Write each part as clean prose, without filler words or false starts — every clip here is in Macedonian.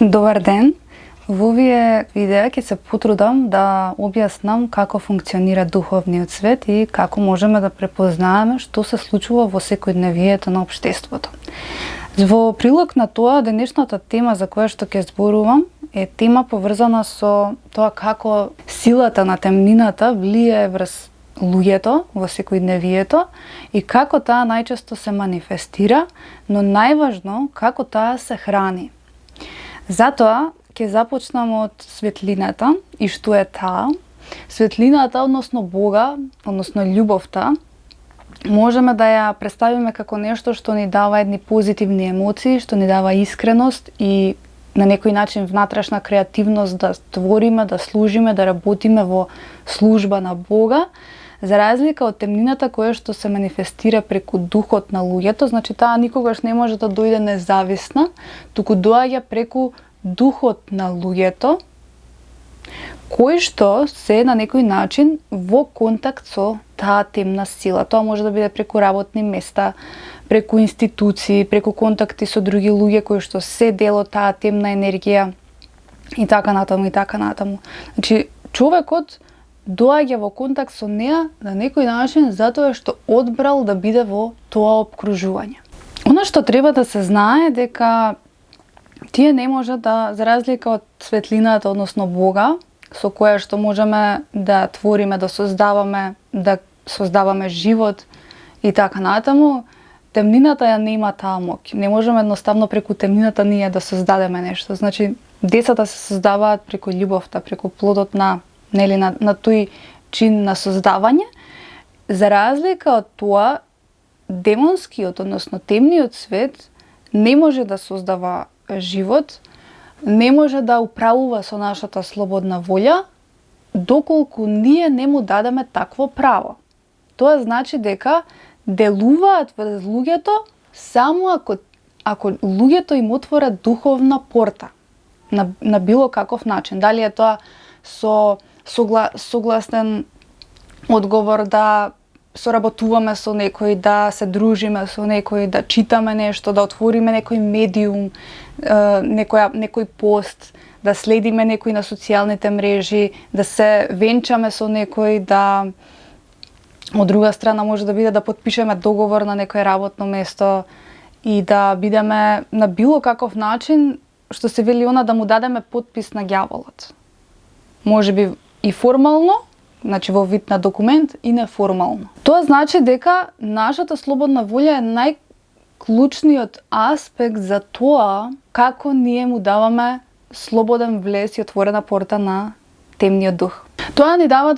Добар ден! Во овие видеа ќе се потрудам да објаснам како функционира духовниот свет и како можеме да препознаеме што се случува во секојдневието на општеството. Во прилог на тоа, денешната тема за која што ќе зборувам е тема поврзана со тоа како силата на темнината влијае врз луѓето во секојдневието и како таа најчесто се манифестира, но најважно како таа се храни. Затоа ќе започнам од светлината и што е таа. Светлината, односно Бога, односно љубовта, можеме да ја представиме како нешто што ни дава едни позитивни емоции, што ни дава искреност и на некој начин внатрешна креативност да твориме, да служиме, да работиме во служба на Бога, за разлика од темнината која што се манифестира преку духот на луѓето, значи таа никогаш не може да дојде независна, туку доаѓа преку духот на луѓето, кој што се на некој начин во контакт со таа темна сила. Тоа може да биде преку работни места, преку институции, преку контакти со други луѓе кои што се дел од таа темна енергија и така натаму и така натаму. Значи човекот доаѓа во контакт со неа на некој начин затоа што одбрал да биде во тоа опкружување. Она што треба да се знае дека тие не може да, за разлика од светлината, односно Бога, со која што можеме да твориме, да создаваме живот и така натаму, темнината ја нема таа моќ. Не можеме едноставно преку темнината ние да создадеме нешто. Значи, децата се создаваат преку љубовта, преку плодот на тој чин на создавање. За разлика од тоа, демонскиот, односно темниот свет, не може да создава живот, не може да управува со нашата слободна волја, доколку ние не му дадеме такво право. Тоа значи дека делуваат врз луѓето само ако луѓето им отворат духовна порта на било каков начин. Дали е тоа со согласен одговор да соработуваме со некој, да се дружиме со некој, да читаме нешто, да отвориме некој медиум, некој пост, да следиме некој на социјалните мрежи, да се венчаме со некој, да од друга страна може да биде да потпишеме договор на некој работно место и да бидеме на било каков начин, што се вели она, да му дадеме потпис на ѓаволот. Може би и формално, значи во вид на документ, и неформално. Тоа значи дека нашата слободна волја е најклучниот аспект за тоа како ние му даваме слободен влез и отворена порта на темниот дух. Тоа ни дава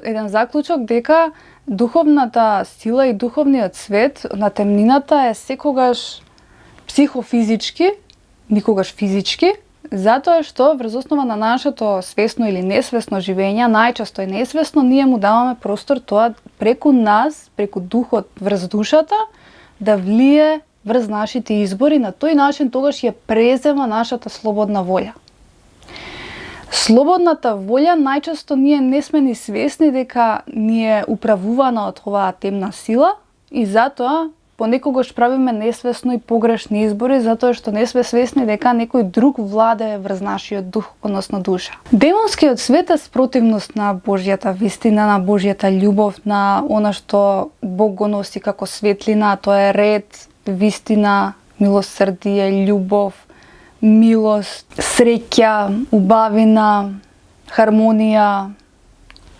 еден заклучок дека духовната сила и духовниот свет на темнината е секогаш психофизички, никогаш физички, затоа што врз основа на нашето свесно или несвесно живење, најчесто е несвесно, ние му даваме простор тоа преку нас, преку духот врз душата, да влие врз нашите избори, на тој начин тогаш ја презема нашата слободна волја. Слободната волја најчесто ние не сме ни свесни дека ни е управувана од оваа темна сила и затоа понекогаш правиме несвесно и погрешни избори затоа што не сме свесни дека некој друг владее врз нашиот дух, односно душа. Демонскиот свет е спротивност на Божјата вистина, на Божјата љубов, на она што Бог го носи како светлина, тоа е ред, вистина, милосрдие, љубов, милост, среќа, убавина, хармонија,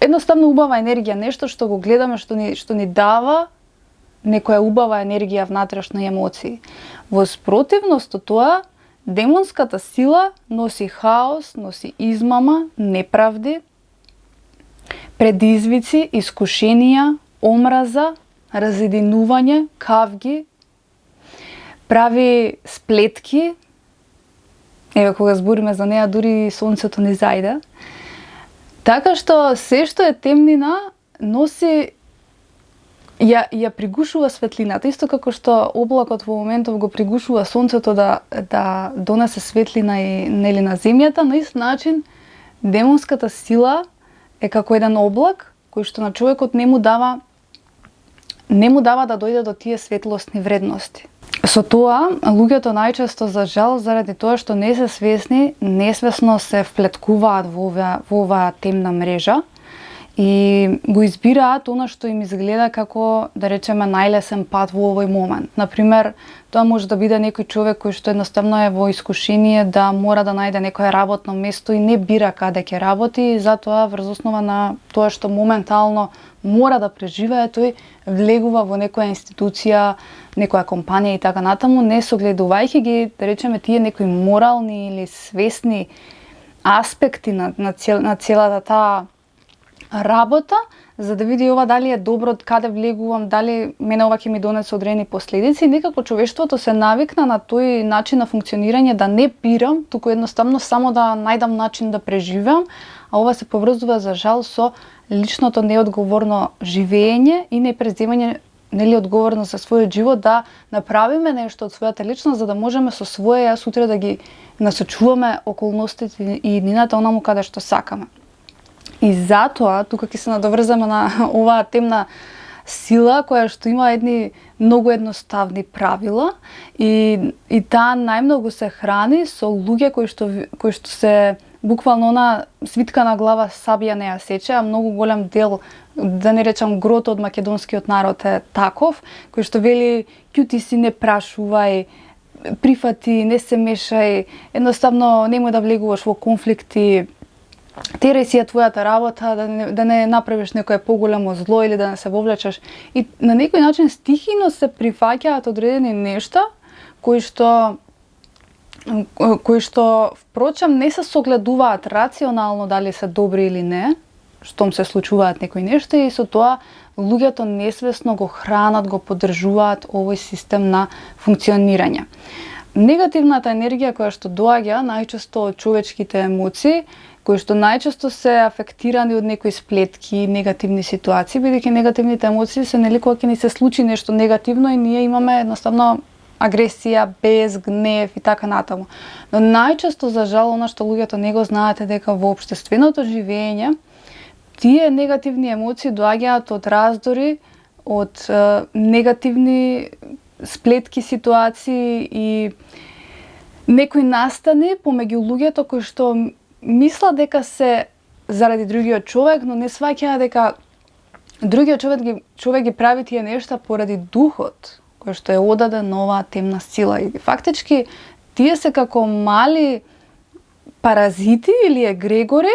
едноставно убава енергија, нешто што го гледаме, што ни дава некоја убава енергија, внатрешни емоции. Во спротивност од тоа, демонската сила носи хаос, носи измама, неправди, предизвици, искушенија, омраза, разединување, кавги, прави сплетки. Еве, кога збориме за неа, дури сонцето не зајде. Така што се што е темнина носи ја пригушува светлината, исто како што облакот во моментов го пригушува сонцето да донесе светлина и нели на земјата, на ист начин демонската сила е како еден облак кој што на човекот не му дава да дојде до тие светлосни вредности. Со тоа, луѓето најчесто за жал заради тоа што не се свесни, несвесно се вплеткуваат во оваа темна мрежа и го избираат она што им изгледа како, да речеме, најлесен пат во овој момент. Например, тоа може да биде некој човек кој што едноставно е во искушение да мора да најде некое работно место и не бира каде ќе работи, и затоа врз основа на тоа што моментално мора да преживее, тој влегува во некоја институција, некоја компанија и така натаму, не согледувајќи ги, да речеме, тие некои морални или свесни аспекти на целата таа работа, за да види ова дали е добро, каде влегувам, дали мене ова ќе ми донесе одредени последици. Некако човештвото се навикна на тој начин на функционирање да не бирам, туку едноставно само да најдам начин да преживеам, а ова се поврзува за жал со личното неодговорно живење и непреземање одговорност за својот живот, да направиме нешто од својата личност за да можеме со своја јас утре да ги насочуваме околностите и иднината онаму каде што сакаме. И затоа, тука ќе се надоврзаме на оваа темна сила која што има едни многу едноставни правила и таа најмногу се храни со луѓе кои што се буквално она свитка на глава сабија не ја сече, а многу голем дел, да не речам грото од македонскиот народ е таков, кој што вели ќути си, не прашувај, прифати, не се мешај, едноставно немој да влегуваш во конфликти, терај си ја твојата работа, да не направиш некое поголемо зло или да не се вовлечеш. И на некој начин стихино се прифаќаат одредени нешта кои што впрочем не се согледуваат рационално дали се добри или не, штом се случуваат некои нешта, и со тоа луѓето несвесно го хранат, го поддржуваат овој систем на функционирање. Негативната енергија која што доаѓа најчесто од човечките емоции, кои што најчесто се афектирани од некои сплетки, негативни ситуации, бидејќи негативните емоции се нели кога ќе ни се случи нешто негативно и ние имаме едноставно агресија, без, гнев и така натаму. Но најчесто за жал она што луѓето не го знаат е дека во општественото живење тие негативни емоции доаѓаат од раздори, од негативни сплетки, ситуации и некои настани помеѓу луѓето кои што мислат дека се заради другиот човек, но не сваќаат дека другиот човек ги прави тие нешта поради духот кој што е одаден на оваа темна сила. И фактички тие се како мали паразити или егрегори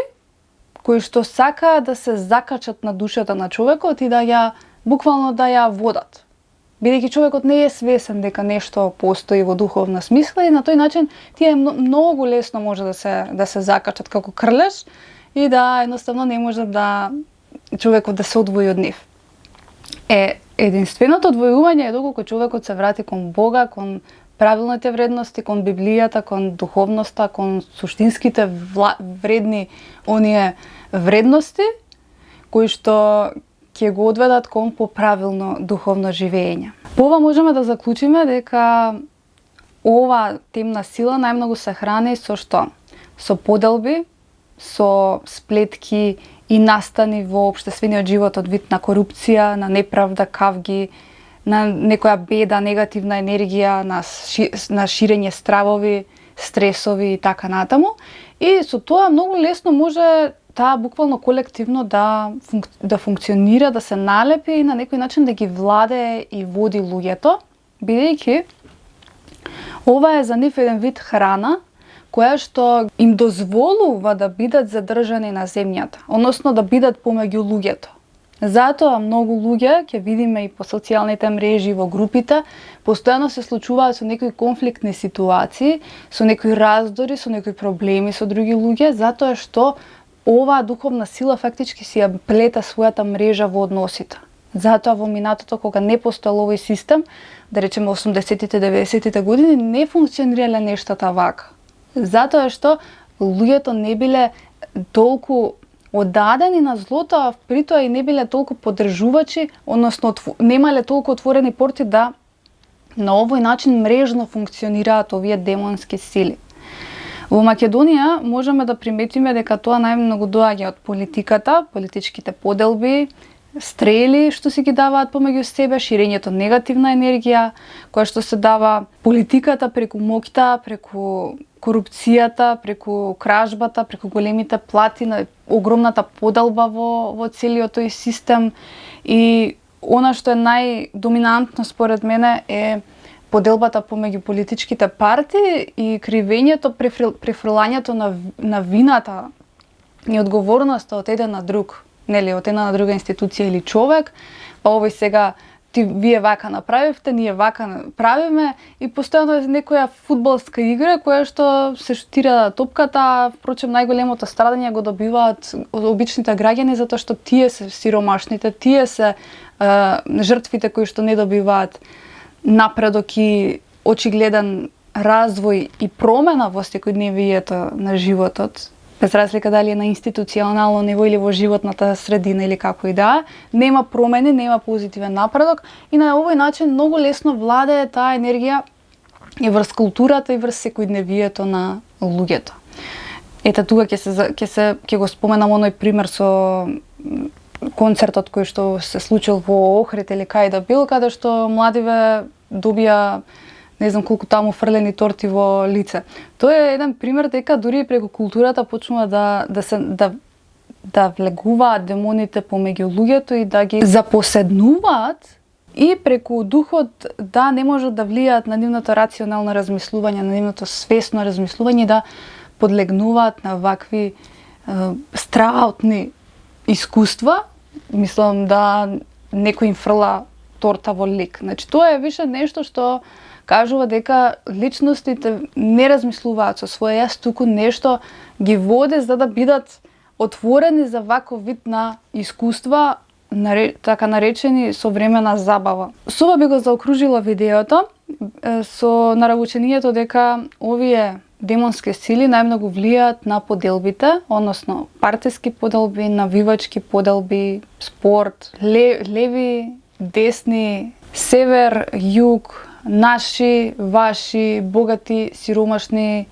кои што сакаат да се закачат на душата на човекот и да ја буквално да ја водат. Бидејќи човекот не е свесен дека нешто постои во духовна смисла, и на тој начин тие многу лесно може да се закачат како крлеш и да едноставно не може да човекот да се одвои од нив. Единственото одвојување е доколку човекот се врати кон Бога, кон правилните вредности, кон Библијата, кон духовноста, кон суштинските вредни оние вредности кои што ќе го одведат кон поправилно духовно живење. По ова можеме да заклучиме дека ова темна сила најмногу се храни со што? Со поделби, со сплетки и настани во општествениот живот од вид на корупција, на неправда, кавги, на некоја беда, негативна енергија, на ширење стравови, стресови и така натаму. И со тоа многу лесно може таа буквално колективно да функционира, да се налепи и на некој начин да ги владее и води луѓето, бидејќи ова е за нив еден вид храна која што им дозволува да бидат задржани на земјата, односно да бидат помеѓу луѓето. Затоа многу луѓе, ќе видиме и по социјалните мрежи, во групите, постојано се случуваат со некои конфликтни ситуации, со некои раздори, со некои проблеми со други луѓе, затоа што оваа духовна сила фактички си ја плета својата мрежа во односите. Затоа во минатото, кога не постоел овој систем, да речеме 80-тите, 90-тите години, не функционирале нештата вака. Затоа што луѓето не биле толку одадени на злото, а притоа и не биле толку поддржувачи, односно немале толку отворени порти да на овој начин мрежно функционираат овие демонски сили. Во Македонија можеме да приметиме дека тоа најмногу доаѓа од политиката, политичките поделби, стрели што си ги даваат помеѓу себе, ширењето негативна енергија која што се дава, политиката преку моќта, преку корупцијата, преку кражбата, преку големите плати, на огромната подалба во целиот тој систем. И она што е најдоминантно според мене е поделбата помеѓу политичките партии и кривењето, префрлањето на вината и одговорноста од еден на друг, нели, од една на друга институција или човек, па овој сега вие вака направивте, ние вака правиме, и постојано е некоја фудбалска игра која што се шутира топката, впрочем најголемото страдање го добиваат обичните граѓани затоа што тие се сиромашните, тие се жртвите кои што не добиваат напредок и очигледен развој и промена во секојдневието на животот, без разлика дали е на институционално ниво или во животната средина или како и да, нема промени, нема позитивен напредок, и на овој начин многу лесно владее таа енергија и врз културата и врз секојдневието на луѓето. Ете тука ќе го споменам оној пример со концертот кој што се случил во Охрид или кај да бил, каде што младиве добија не знам колку таму фрлени торти во лице. Тоа е еден пример дека дури преку културата почнува да влегуваат демоните помеѓу луѓето и да ги запоседнуваат, и преку духот да не можат да влијаат на нивното рационално размислување, на нивното свесно размислување, да подлегнуваат на вакви страутни искуства. Мислам да некој им фрла торта во лик. Значи тоа е више нешто што кажува дека личностите не размислуваат со своја јас, туку нешто ги води за да бидат отворени за ваков вид на искуства, така наречени современа забава. Со ова би го заокружила видеото со наравучението дека овие демонски сили најмногу влијаат на поделбите, односно партиски поделби, навивачки поделби, спорт, леви, десни, север, југ, наши, ваши, богати, сиромашни,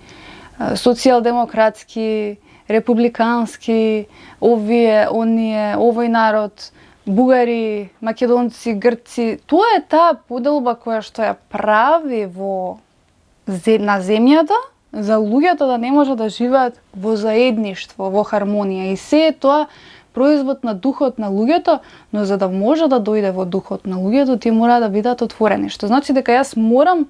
социјалдемократски, републикански, овие, оние, овој народ, бугари, македонци, грци. Тоа е таа поделба која што ја прави на земјата за луѓето да не може да живеат во заедништво, во хармонија. И се е тоа производ на духот на луѓето, но за да може да дојде во духот на луѓето, тие мора да бидат отворени. Што значи дека јас морам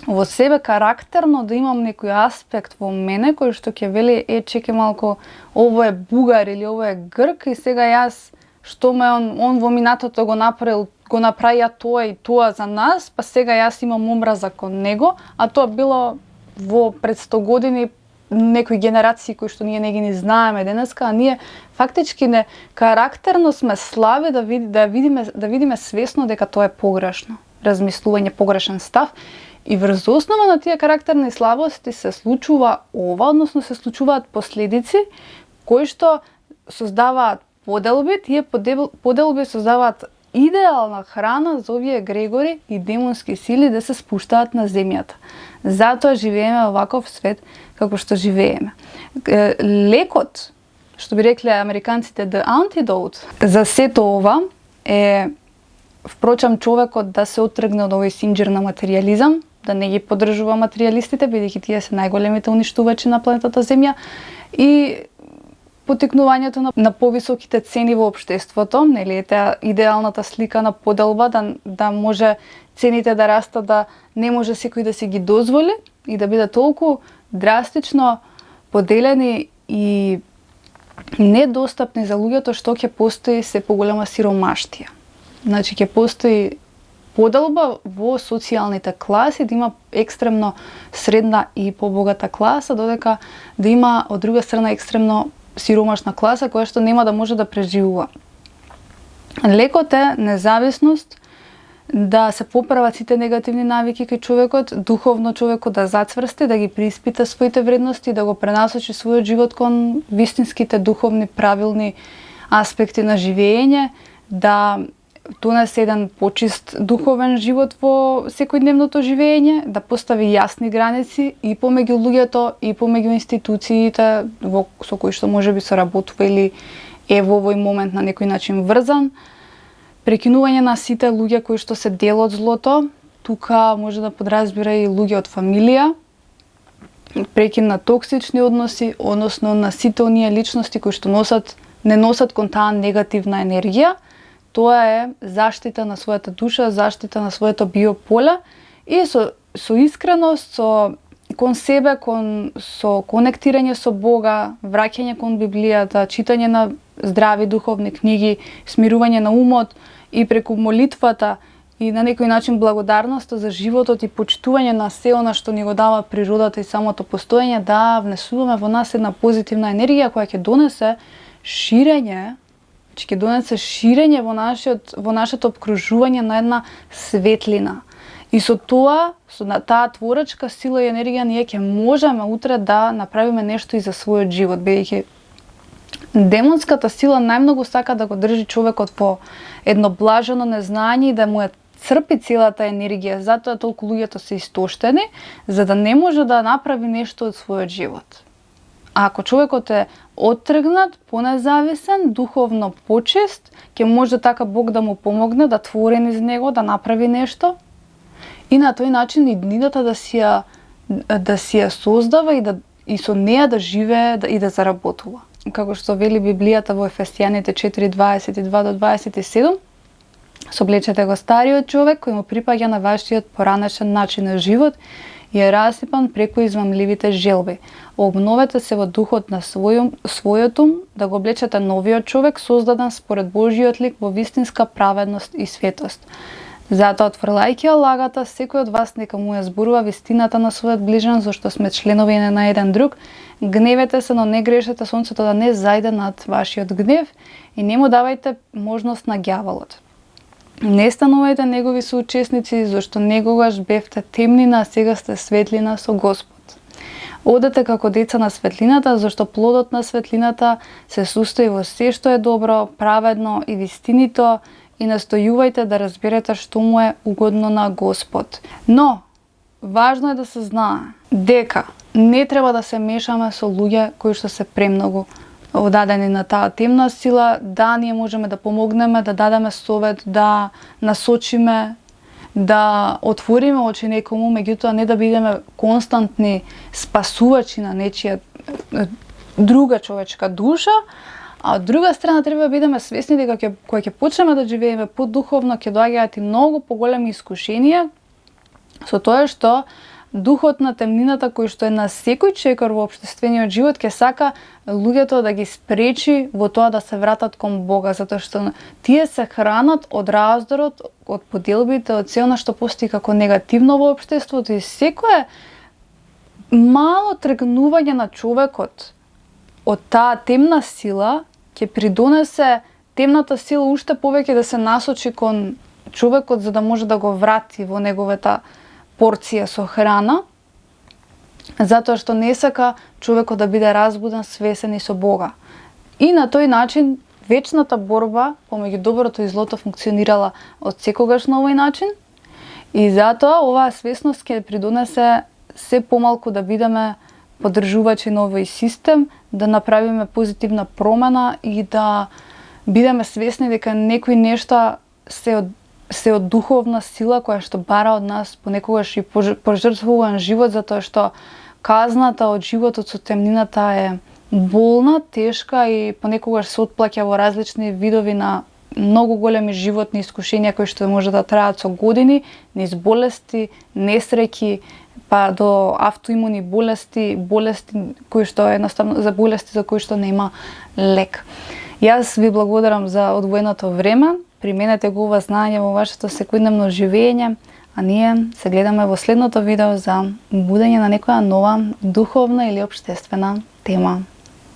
во себе карактерно да имам некој аспект во мене кој што ќе вели чеке малку, ово е бугар или ово е грк и сега јас што ме он во минатото го направија тоа и тоа за нас, па сега јас имам омраза кон него, а тоа било во пред 100 години некои генерации кои што ние не ги знаеме денеска, а ние фактички не карактерно сме слаби да видиме свесно дека тоа е погрешно размислување, погрешен став, и врз основа на тие карактерни слабости се случува ова, односно се случуваат последици кои што создаваат поделби. Тие поделби создаваат идеална храна за овие грегори и демонски сили да се спуштаат на земјата. Затоа живееме во ваков свет како што живееме. Лекот, што би рекле американците, the antidote за сето ова е, впрочем, човекот да се оттргне од овој синџир на материјализам, да не ги поддржува материјалистите, бидејќи тие се најголемите уништувачи на планетата Земја, и потикнувањето на повисоките цени во општеството, нели е таа идеалната слика на поделба, да може цените да растат, да не може секој да си ги дозволи и да биде толку драстично поделени и недостапни за луѓето, што ќе постои се поголема сиромаштија. Значи ќе постои поделба во социјалните класи, да има екстремно средна и побогата класа, додека да има од друга страна екстремно сиромашна класа која што нема да може да преживува. Лекот е независност, да се поправат сите негативни навики кај човекот, духовно човекот да зацврсти, да ги преиспита своите вредности, да го пренасочи својот живот кон вистинските духовни правилни аспекти на живење, да донесе еден почист духовен живот во секојдневното живење, да постави јасни граници и помеѓу луѓето и помеѓу институциите со кои што можеби соработува е во овој момент на некој начин врзан. Прекинување на сите луѓе кои што се дел од злото, тука може да подразбира и луѓе од фамилија, прекин на токсични односи, односно на сите оние личности кои што не носат кон таа негативна енергија. Тоа е заштита на својата душа, заштита на своето биополе и со искреност, кон себе, со конектирање со Бога, враќање кон Библијата, читање на здрави духовни книги, смирување на умот и преку молитвата и на некој начин благодарноста за животот и почитување на се она што ни го дава природата и самото постоење, да внесуваме во нас една позитивна енергија која ќе донесе ширење, во нашето обкружување на една светлина. И со тоа, со таа творечка сила и енергија, ние ќе можеме утре да направиме нешто и за својот живот, бидејќи демонската сила најмногу сака да го држи човекот во едно блажено незнање и да му ја црпи целата енергија, затоа толку луѓето се истоштени, за да не може да направи нешто од својот живот. А ако човекот е оттргнат, понезависен, духовно почист, ќе може така Бог да му помогне да твори низ него, да направи нешто. И на тој начин и днината да си ја создава и со неја да живее и да заработува. Како што вели Библијата во Ефесијаните 4:22-27, соблечете го стариот човек кој му припаѓа на вашиот поранешен начин на живот и е расипан преку измамливите желби. Обновете се во духот на својот ум, да го облечете новиот човек создаден според Божиот лик во вистинска праведност и светост. Затоа, отфрлајќи ја лагата, секој од вас нека му ја зборува вистината на својот ближен, зашто сме членови на еден друг. Гневете се, но не грешете сонцето да не зајде над вашиот гнев и не му давајте можност на ѓаволот. Не станувајте негови соучесници, зашто некогаш бевте темнина, а сега сте светлина со Господ. Одете како деца на светлината, зашто плодот на светлината се состои во се што е добро, праведно и вистинито, и настојувајте да разберете што му е угодно на Господ. Но, важно е да се знае дека не треба да се мешаме со луѓе кои што се премногу одадени на таа темна сила. Да, ние можеме да помогнеме, да дадеме совет, да насочиме, да отвориме очи некому, меѓутоа не да бидеме константни спасувачи на нечија друга човечка душа. А од друга страна треба да бидеме свесни дека кога ќе почнеме да живееме подуховно, ќе доаѓаат и многу поголеми искушенија со тоа што духот на темнината кој што е на секој чекор во општествениот живот ќе сака луѓето да ги спречи во тоа да се вратат кон Бога, затоа што тие се хранат од раздорот, од поделбите, од се она што постои како негативно во општеството и секое мало тргнување на човекот од таа темна сила ќе придонесе темната сила уште повеќе да се насочи кон човекот за да може да го врати во неговата порција со храна, затоа што не сака човекот да биде разбуден, свесен и со Бога. И на тој начин вечната борба помеѓу доброто и злото функционирала од секогаш на овој начин и затоа оваа свесност ќе придонесе се помалку да бидеме поддржувачи на овој систем, да направиме позитивна промена и да бидеме свесни дека некои нешта се од духовна сила која што бара од нас понекогаш и пожртвуван живот, затоа што казната од животот со темнината е болна, тешка и понекогаш се отплаќа во различни видови на многу големи животни искушенија кои што може да траат со години, низ болести, несреќи, па до автоимуни болести кои што едноставно за болести за кои што нема лек. Јас ви благодарам за одвоеното време. Применете го ова знаење во вашето секојдневно живење, а ние се гледаме во следното видео за будење на некоја нова духовна или општествена тема.